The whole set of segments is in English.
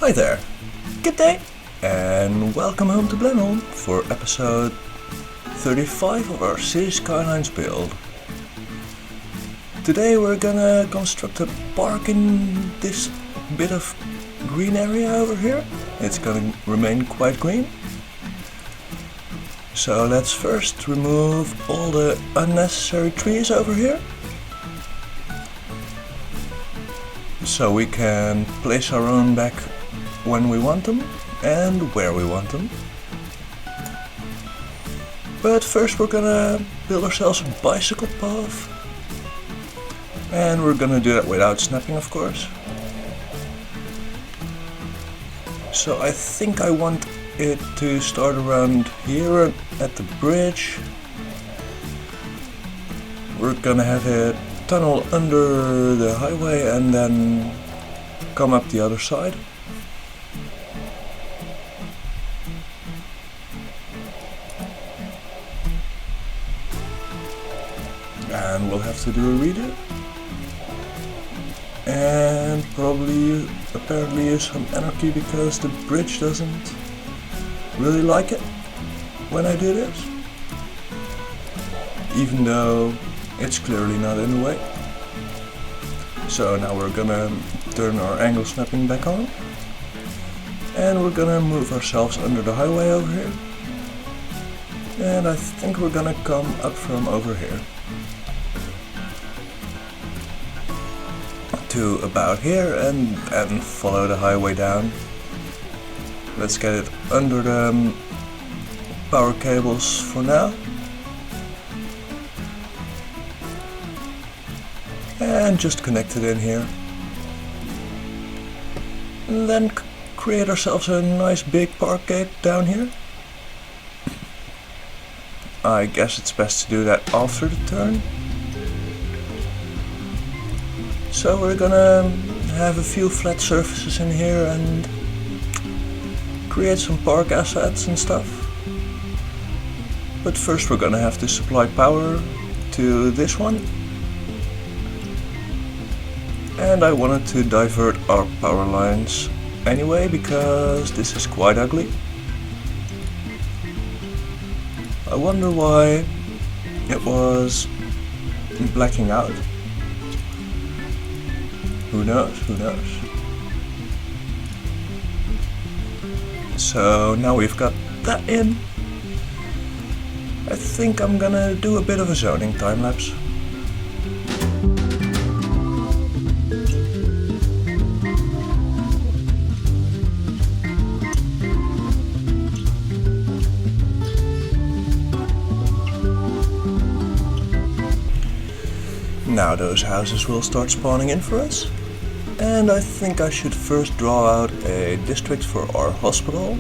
Hi there, good day, and welcome home to Blenholme for episode 35 of our Cities Skylines build. Today we're gonna construct a park in this bit of green area over here. It's gonna remain quite green. So let's first remove all the unnecessary trees over here, so we can place our own back when we want them and where we want them. But first we're gonna build ourselves a bicycle path, and we're gonna do that without snapping, of course. So I think I want it to start around here at the bridge. We're gonna have a tunnel under the highway and then come up the other side. And we'll have to do a redo. And apparently use some anarchy because the bridge doesn't really like it when I do this, even though it's clearly not in the way. So now we're gonna turn our angle snapping back on, and we're gonna move ourselves under the highway over here, and I think we're gonna come up from over here to about here and follow the highway down. Let's get it under the power cables for now. And just connect it in here. And then create ourselves a nice big park gate down here. I guess it's best to do that after the turn. So we're gonna have a few flat surfaces in here and create some park assets and stuff. But first we're gonna have to supply power to this one. And I wanted to divert our power lines anyway because this is quite ugly. I wonder why it was blacking out. Who knows, who knows. So now we've got that in. I think I'm gonna do a bit of a zoning time lapse. Now those houses will start spawning in for us. And I think I should first draw out a district for our hospital,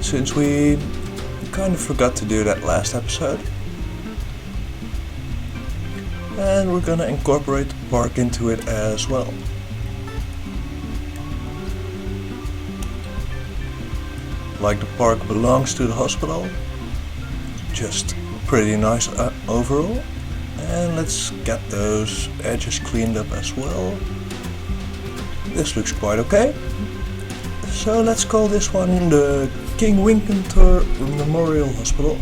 since we kind of forgot to do that last episode. And we're gonna incorporate the park into it as well. Like the park belongs to the hospital, just pretty nice overall. And let's get those edges cleaned up as well. This looks quite okay. So let's call this one the King Winkentor Memorial Hospital.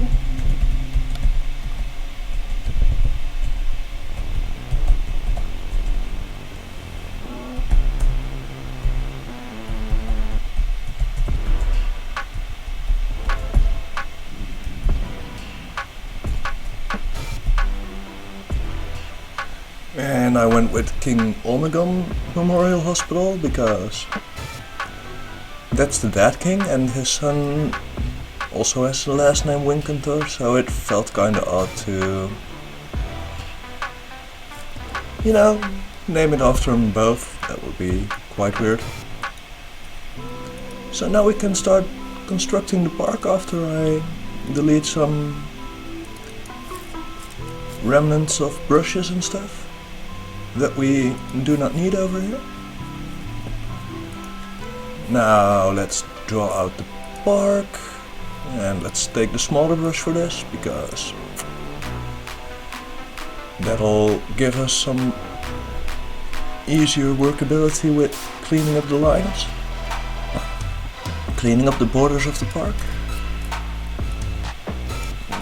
And I went with King Olmegon Memorial Hospital because that's the Dad King, and his son also has the last name Winkentor, so it felt kinda odd to, name it after them both. That would be quite weird. So now we can start constructing the park after I delete some remnants of brushes and stuff that we do not need over here. Now let's draw out the park, and let's take the smaller brush for this because that'll give us some easier workability with cleaning up the lines. cleaning up the borders of the park.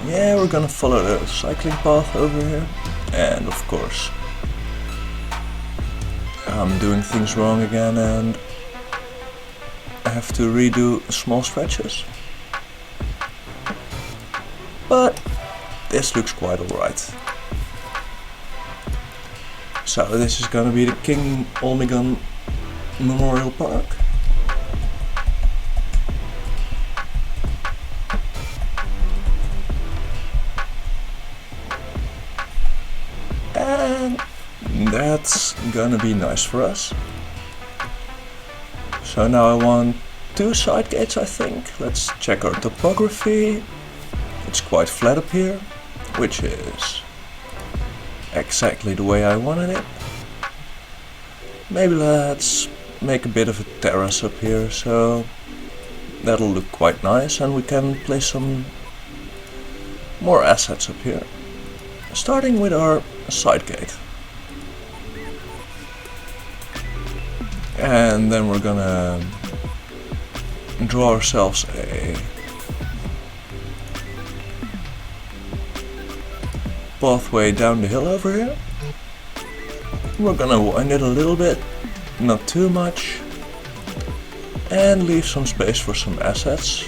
Yeah, we're gonna follow the cycling path over here. And of course, I'm doing things wrong again and I have to redo small stretches. But this looks quite alright. So this is gonna be the King Olmigan Memorial Park. And that's gonna be nice for us. So now I want 2 side gates, I think. Let's check our topography. It's quite flat up here, which is exactly the way I wanted it. Maybe let's make a bit of a terrace up here, so that'll look quite nice, and we can place some more assets up here. Starting with our side gate. And then we're gonna draw ourselves a pathway down the hill over here. We're gonna wind it a little bit, not too much, and leave some space for some assets.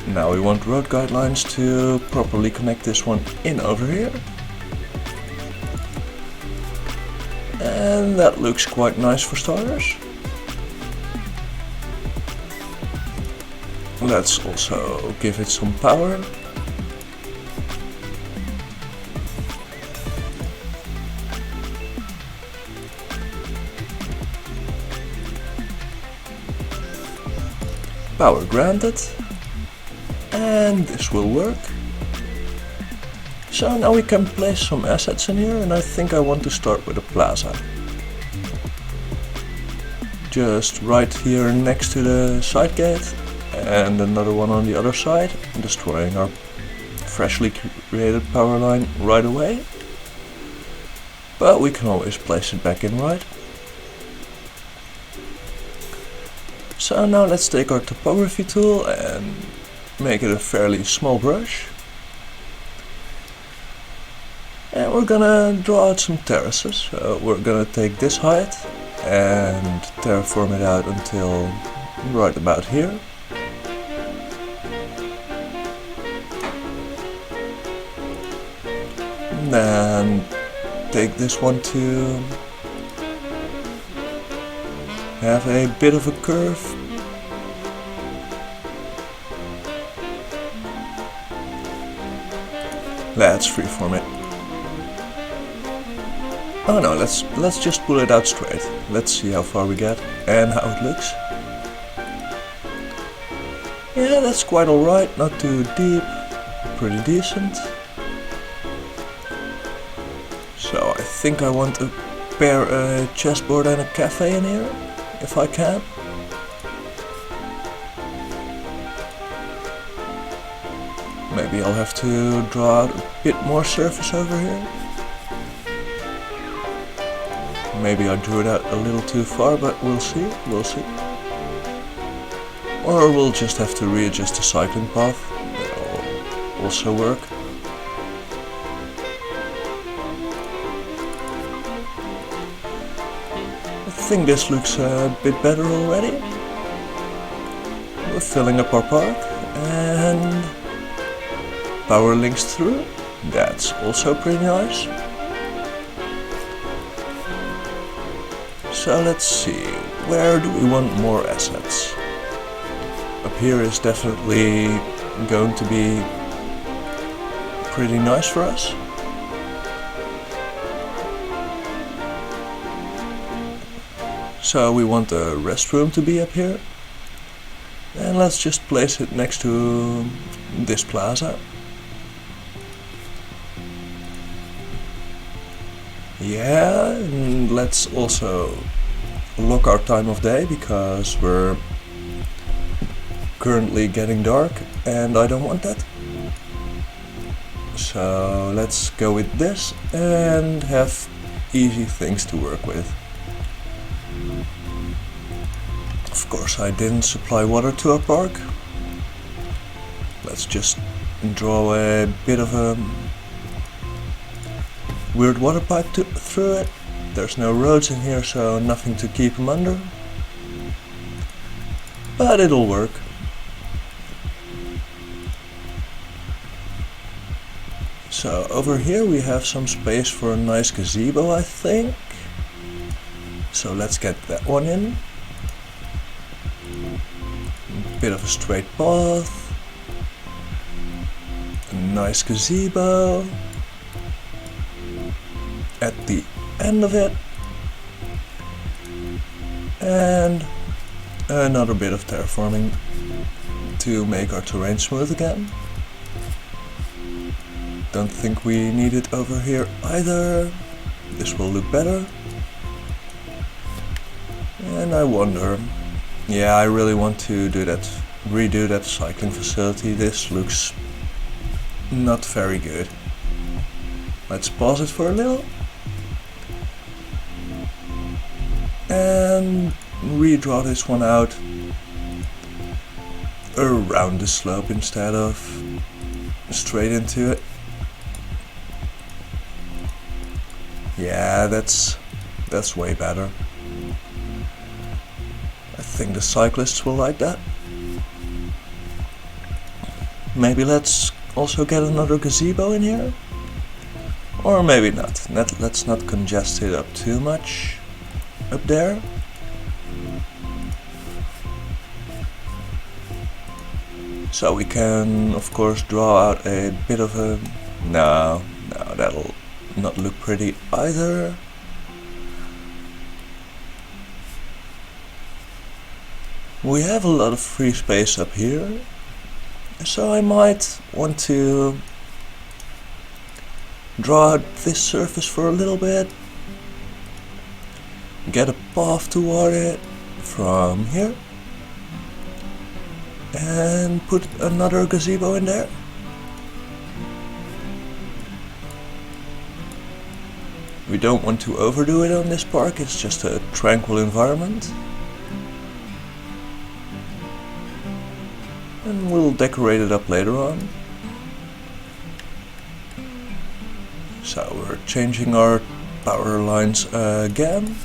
Now we want road guidelines to properly connect this one in over here. And that looks quite nice for starters. Let's also give it some power. Power granted, and this will work. So now we can place some assets in here, and I think I want to start with a plaza. Just right here next to the side gate, and another one on the other side, destroying our freshly created power line right away. But we can always place it back in right. So now let's take our topography tool and make it a fairly small brush. And we're gonna draw out some terraces. So we're gonna take this height and terraform it out until right about here. And then take this one to have a bit of a curve. Let's freeform it. Oh no, let's just pull it out straight. Let's see how far we get and how it looks. Yeah, that's quite alright, not too deep, pretty decent. So I think I want to pair a chessboard and a cafe in here, if I can. Maybe I'll have to draw out a bit more surface over here. Maybe I drew it out a little too far, but we'll see. Or we'll just have to readjust the cycling path. That'll also work. I think this looks a bit better already. We're filling up our park and power links through. That's also pretty nice. So let's see, where do we want more assets? Up here is definitely going to be pretty nice for us. So we want the restroom to be up here. And let's just place it next to this plaza. Yeah, and let's also lock our time of day because we're currently getting dark and I don't want that. So let's go with this and have easy things to work with. Of course I didn't supply water to our park. Let's just draw a bit of a weird water pipe through it. There's no roads in here, so nothing to keep them under. But it'll work. So over here we have some space for a nice gazebo, I think. So let's get that one in. A bit of a straight path. A nice gazebo. At the end of it. And another bit of terraforming to make our terrain smooth again. Don't think we need it over here either. This will look better. And I wonder, yeah, I really want to do that, redo that cycling facility. This looks not very good. Let's pause it for a little. And redraw this one out around the slope instead of straight into it. Yeah, that's way better. I think the cyclists will like that. Maybe let's also get another gazebo in here. Or maybe not. Let's not congest it up too much up there. So we can of course draw out a bit of a... No, that'll not look pretty either. We have a lot of free space up here, so I might want to draw out this surface for a little bit, get a path toward it from here, and put another gazebo in there. We don't want to overdo it on this park, it's just a tranquil environment. And we'll decorate it up later on. So we're changing our power lines again,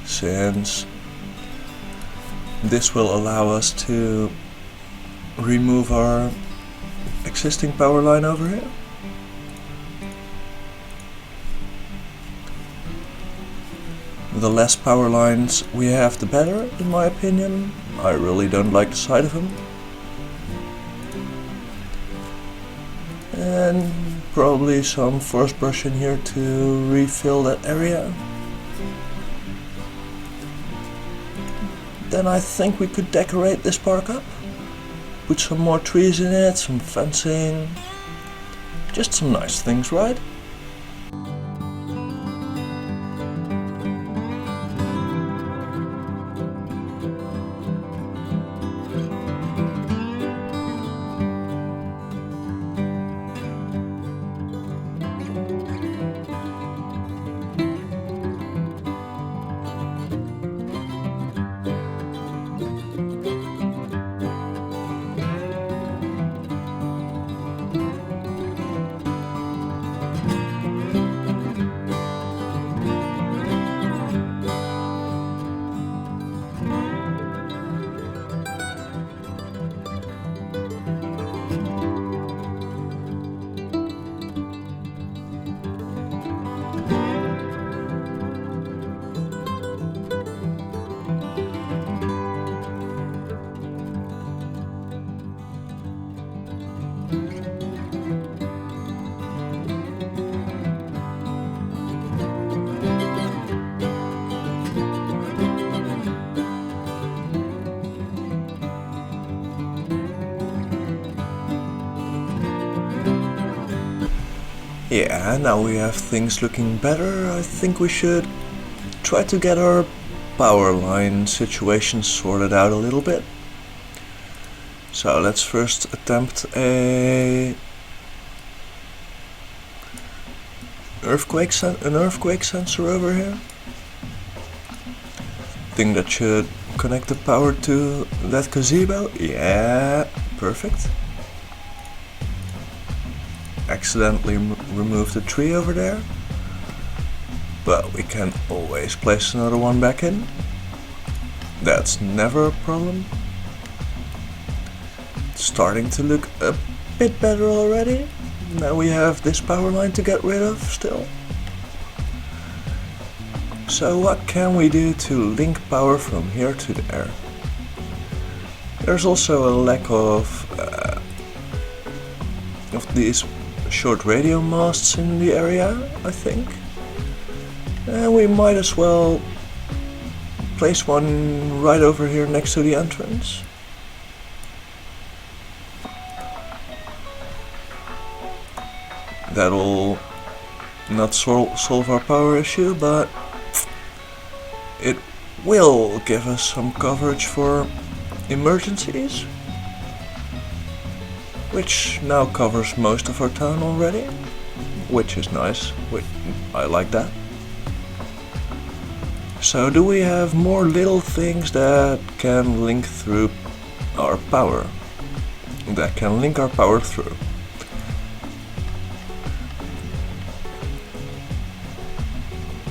since this will allow us to remove our existing power line over here. The less power lines we have, the better, in my opinion. I really don't like the sight of them. And probably some forest brush in here to refill that area. Then I think we could decorate this park up. Put some more trees in it, some fencing. Just some nice things, right? Yeah, now we have things looking better. I think we should try to get our power line situation sorted out a little bit. So let's first attempt an earthquake sensor over here. I think that should connect the power to that gazebo. Yeah, perfect. Accidentally removed the tree over there, but we can always place another one back in. That's never a problem. It's starting to look a bit better already. Now we have this power line to get rid of still. So what can we do to link power from here to there? There's also a lack of these short radio masts in the area, I think. And we might as well place one right over here next to the entrance. That'll not solve our power issue, but it will give us some coverage for emergencies, which now covers most of our town already, which is nice. I like that. So do we have more little things that can link through our power? That can link our power through.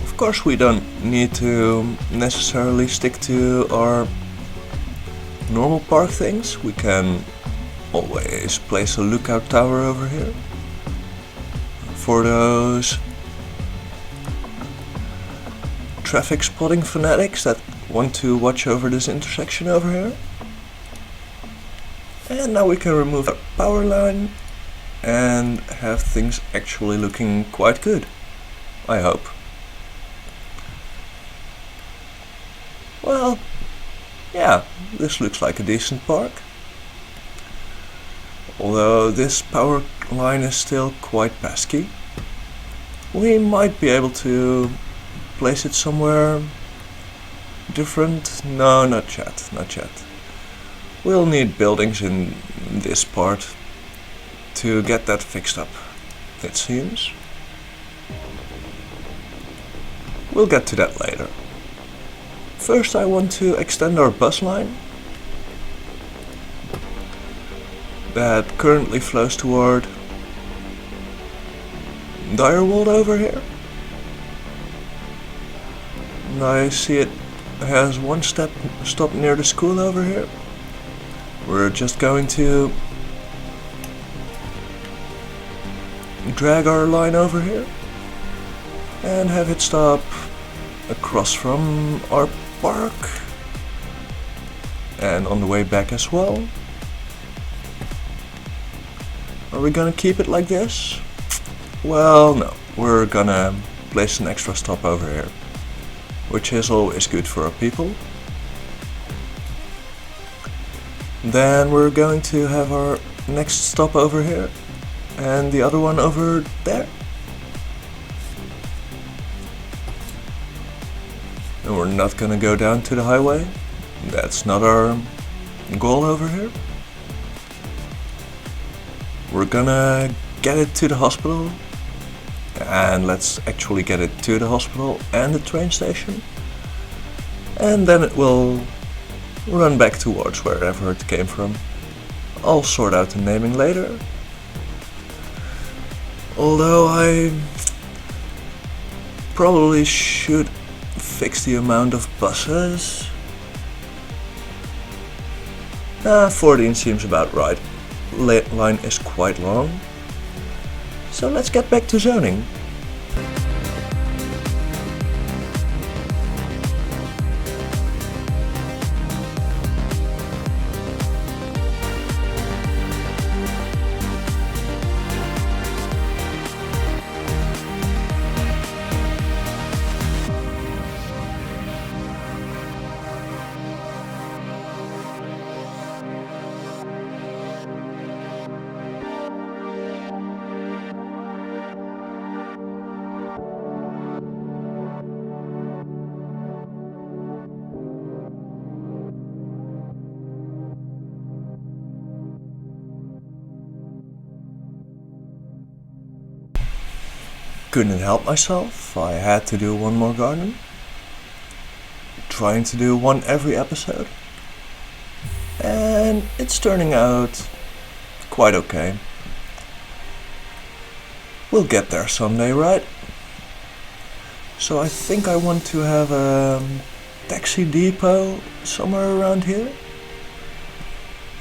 Of course, we don't need to necessarily stick to our normal park things. We can always place a lookout tower over here for those traffic spotting fanatics that want to watch over this intersection over here. And now we can remove our power line and have things actually looking quite good, I hope. Well, yeah, this looks like a decent park. Although this power line is still quite pesky. We might be able to place it somewhere different. No, not yet, not yet. We'll need buildings in this part to get that fixed up, it seems. We'll get to that later. First I want to extend our bus line that currently flows toward Direwolde over here. And I see it has one stop near the school over here. We're just going to drag our line over here and have it stop across from our park and on the way back as well. Are we gonna keep it like this? Well, no, we're gonna place an extra stop over here, which is always good for our people. Then we're going to have our next stop over here and the other one over there. And we're not gonna go down to the highway. That's not our goal over here. We're gonna get it to the hospital, and let's actually get it to the hospital and the train station, and then it will run back towards wherever it came from. I'll sort out the naming later, although I probably should fix the amount of buses. 14 seems about right. Line is quite long. So let's get back to zoning. Couldn't help myself, I had to do one more garden. trying to do one every episode, and it's turning out quite okay. We'll get there someday, right? So I think I want to have a taxi depot somewhere around here,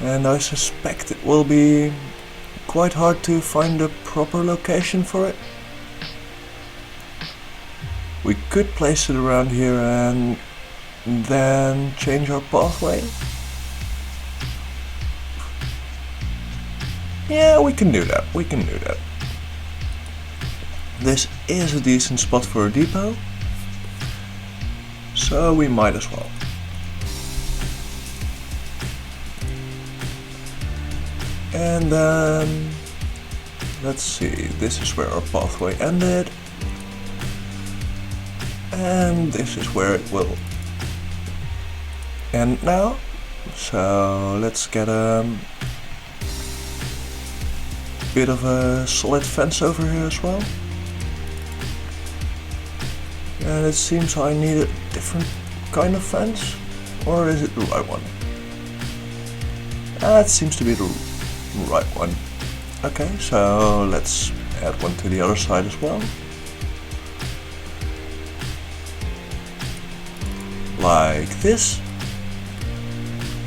and I suspect it will be quite hard to find a proper location for it. We could place it around here and then change our pathway. Yeah, we can do that. This is a decent spot for a depot, so we might as well. And then, let's see, this is where our pathway ended, and this is where it will end now. So let's get a bit of a solid fence over here as well. And it seems I need a different kind of fence, or is it the right one? It seems to be the right one. Okay, so let's add one to the other side as well. Like this.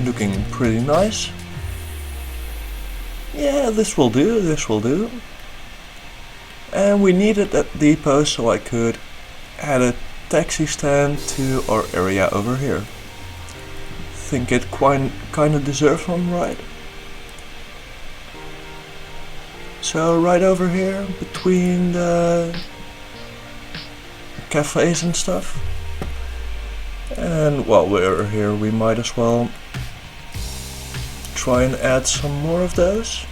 Looking pretty nice. Yeah, this will do. And we needed that depot so I could add a taxi stand to our area over here. Think it kinda deserves one, right? So right over here, between the cafes and stuff. And while we're here, we might as well try and add some more of those.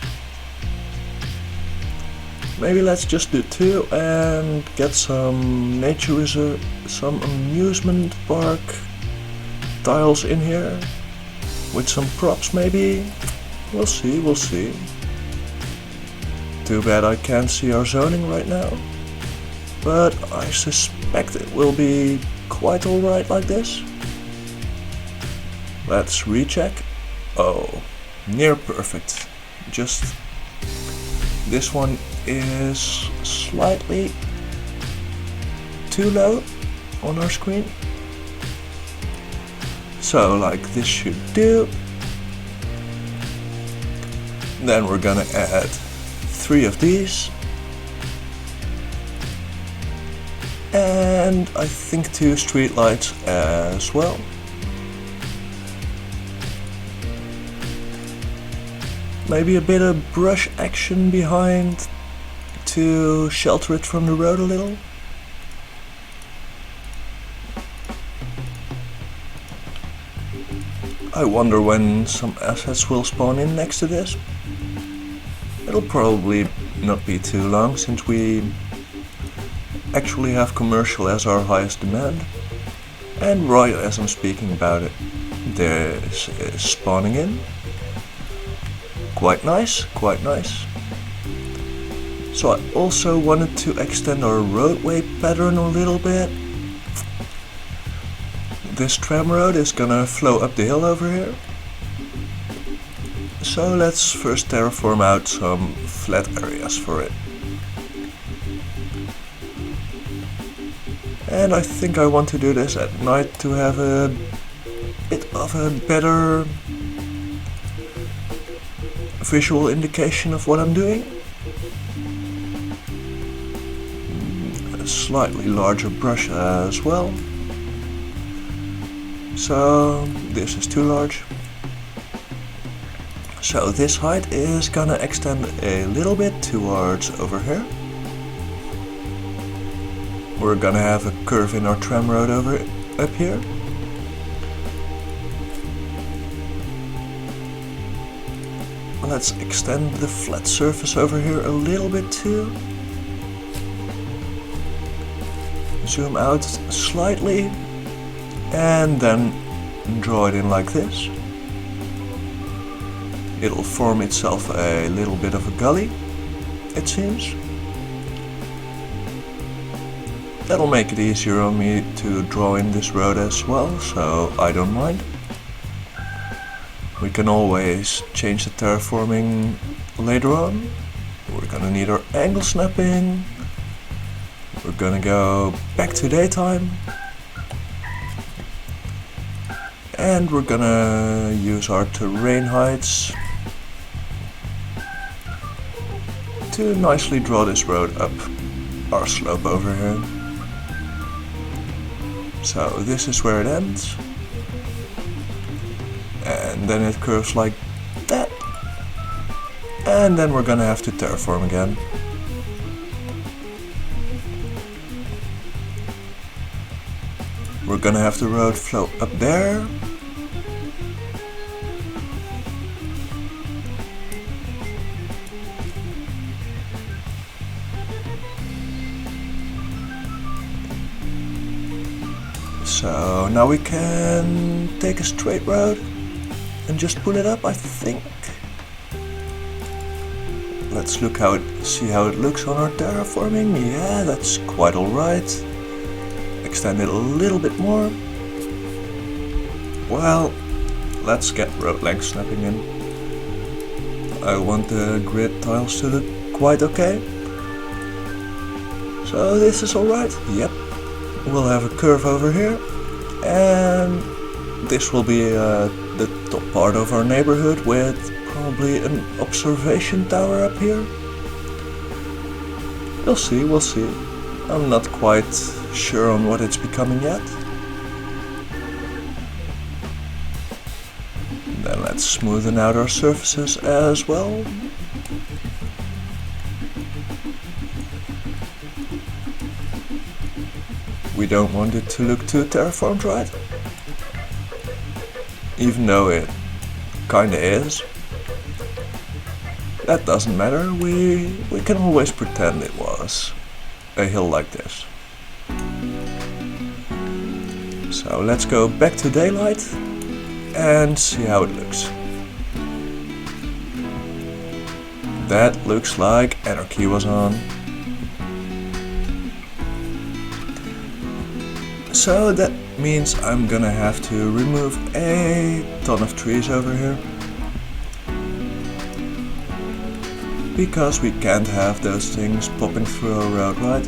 Maybe let's just do 2 and get some nature reserve, some amusement park tiles in here with some props maybe. We'll see. Too bad I can't see our zoning right now, but I suspect it will be quite alright like this. Let's recheck. Oh, near perfect. Just this one is slightly too low on our screen. So like this should do. Then we're gonna add 3 of these. And I think 2 street lights as well. Maybe a bit of brush action behind to shelter it from the road a little. I wonder when some assets will spawn in next to this. It'll probably not be too long since we actually have commercial as our highest demand. And right as I'm speaking about it, this is spawning in. Quite nice. So I also wanted to extend our roadway pattern a little bit. This tram road is gonna flow up the hill over here. So let's first terraform out some flat areas for it. And I think I want to do this at night to have a bit of a better visual indication of what I'm doing. A slightly larger brush as well. So this is too large. So this height is gonna extend a little bit towards over here. We're gonna have a curve in our tram road up here. Let's extend the flat surface over here a little bit too. Zoom out slightly and then draw it in like this. It'll form itself a little bit of a gully, it seems. That'll make it easier on me to draw in this road as well, so I don't mind. We can always change the terraforming later on. We're gonna need our angle snapping. We're gonna go back to daytime. And we're gonna use our terrain heights to nicely draw this road up our slope over here. So this is where it ends. And then it curves like that. And then we're gonna have to terraform again. We're gonna have the road flow up there. So now we can take a straight road and just pull it up, I think. Let's see how it looks on our terraforming. Yeah, that's quite alright. Extend it a little bit more. Well, let's get road length snapping in. I want the grid tiles to look quite okay. So this is alright. Yep. We'll have a curve over here, and this will be the top part of our neighborhood with probably an observation tower up here. We'll see. I'm not quite sure on what it's becoming yet. Then let's smoothen out our surfaces as well. We don't want it to look too terraformed, right? Even though it kinda is. That doesn't matter, we can always pretend it was a hill like this. So let's go back to daylight and see how it looks. That looks like anarchy was on. So that means I'm gonna have to remove a ton of trees over here. Because we can't have those things popping through our road, right?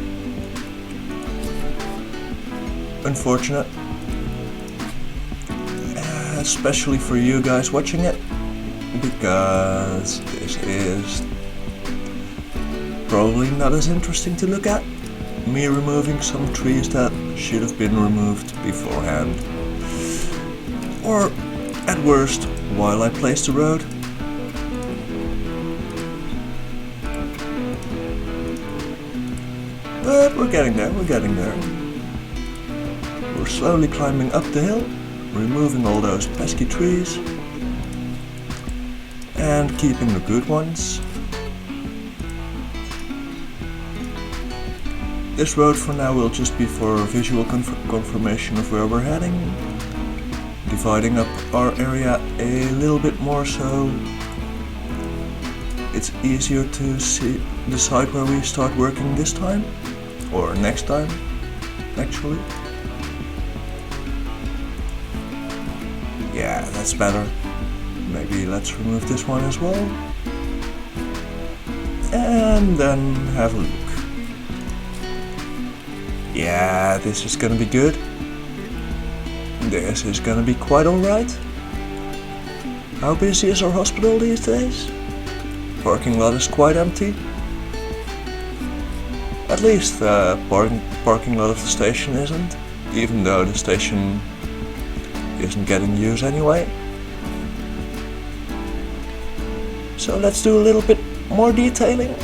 Unfortunate. Especially for you guys watching it. Because this is probably not as interesting to look at. Me removing some trees that should have been removed beforehand. Or, at worst, while I place the road. But we're getting there. We're slowly climbing up the hill, removing all those pesky trees, and keeping the good ones. This road for now will just be for visual confirmation of where we're heading, dividing up our area a little bit more so it's easier to decide where we start working this time, or next time, actually. Yeah, that's better. Maybe let's remove this one as well, and then have a look. Yeah, this is gonna be good. This is gonna be quite alright. How busy is our hospital these days? Parking lot is quite empty. At least the parking lot of the station isn't, even though the station isn't getting used anyway. So let's do a little bit more detailing.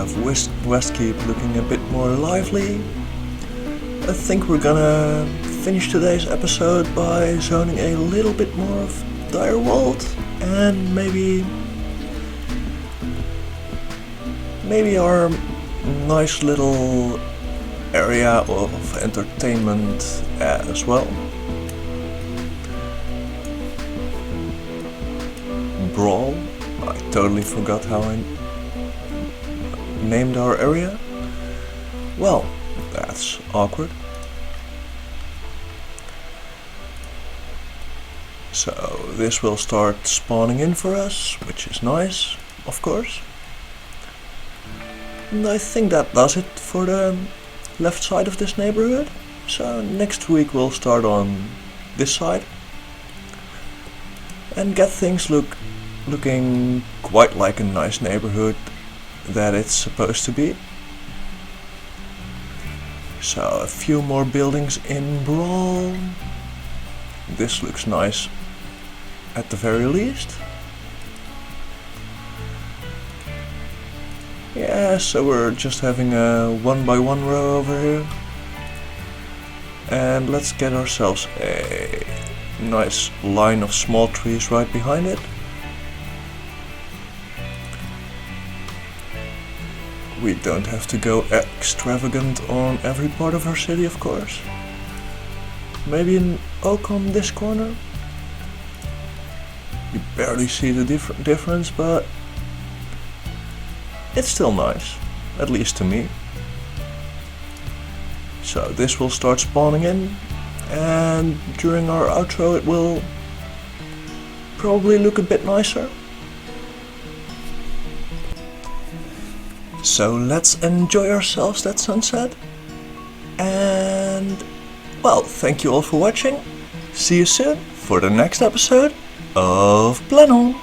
have Westkeep looking a bit more lively. I think we're gonna finish today's episode by zoning a little bit more of Direwald and maybe our nice little area of entertainment as well. Brawl. I totally forgot how I named our area. Well, that's awkward. So this will start spawning in for us, which is nice, of course. And I think that does it for the left side of this neighborhood. So next week we'll start on this side and get things looking quite like a nice neighborhood that it's supposed to be. So a few more buildings in Brawl. This looks nice at the very least. Yeah, so we're just having a 1x1 row over here. And let's get ourselves a nice line of small trees right behind it. We don't have to go extravagant on every part of our city, of course. Maybe an oak on this corner. You barely see the difference, but it's still nice, at least to me. So this will start spawning in, and during our outro it will probably look a bit nicer. So let's enjoy ourselves that sunset, and well, thank you all for watching. See you soon for the next episode of Blenholme.